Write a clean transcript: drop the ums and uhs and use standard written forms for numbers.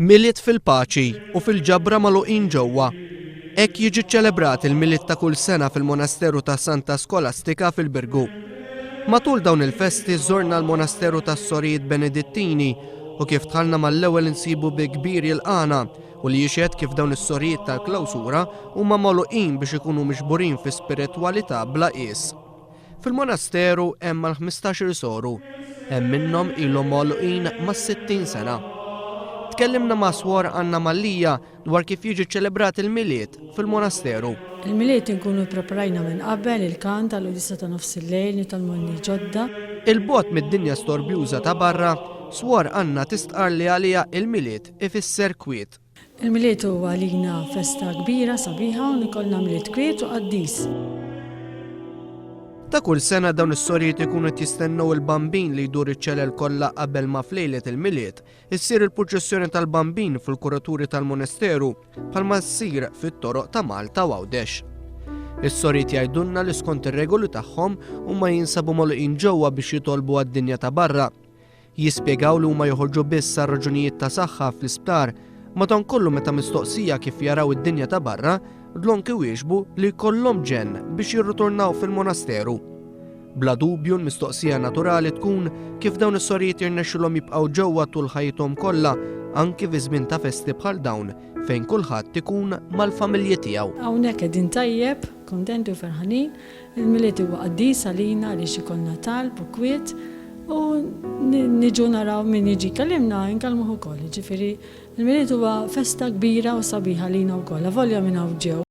Miliet fil-paċi u fil-ġabra magħluqin ġewwa. Hekk jiġi ċċelebrat il-miliet ta' kull sena fil-Monasteru ta' Santa Skolastika fil-Birgu. Matul dawn il-festi żorna l-Monasteru tas-Sorijiet Benedittini u kif dħalna mal-ewwel insibu bi kbir jilqana u li jixed kif dawn is-sorijiet tal-klawsura huma magħluqin biex ikunu miġburin fi spiritwalità bla qies. Fil-Monasteru hemm mal-15 soru, hemm minnhom ilhom magħluqin mas-60 sena. Tkellimna ma' Swor Anna Mallija dwar kif jiġi ċċelebrat il-miliet fil-Monasteru. Il-miliet inkunu ppreparajna minn qabel il-kant tal-udissa ta' nofs il-lejl nitalmunni ġodda. Il-bogħod mid-dinja storbjuża ta' barra, Swor Anna tistqar li għalija il-miliet ifisser kwiet. Il-miliet huwa għalina festa kbira sabiħa u nikollna miliet kwiet u qaddis. Ta' kull sena dawn is-sorijiet ikunu qed jistennew il-bambin li jdur iċ-ċelel kollha qabel ma flejlet il-miliet, issir il-proċessjoni tal-bambin fil-kuraturi tal-Monasteru bħalma ssir fit-toroq ta' Malta u Għawdex. Is-sorijiet jgħidulna li skont ir-regoli tagħhom huma jinsabu magħluqin ġewwa biex jitolbu għad-dinja ta' barra. Jispjegaw li huma joħorġu biss għal raġunijiet ta' saħħa fl-isptar, madankollu meta mistoqsija kif jaraw id-dinja ta' barra, dlonki wieġbu li jkollhom ġenn biex jirritornaw fil-Monasteru. Bla dubju l-mistoqsija naturali tkun kif dawn is-sorijiet jirnexxilhom jibqgħu ġewwa tul ħajjithom kollha anki fi żmien ta' festi bħal dawn fejn kulħadd ikun mal-familji tiegħu. Hawnhekk qegħdin tajjeb, kuntenti u ferħanin, il-miliet huwa qaddis għalina għaliex ikollna talb u kwiet u niġu naraw min jiġi kellimna nkellmuh ukoll. Ġifieri il-miliet huwa festa kbira u sabiħa lina wkoll, avolja minn hawn ġew.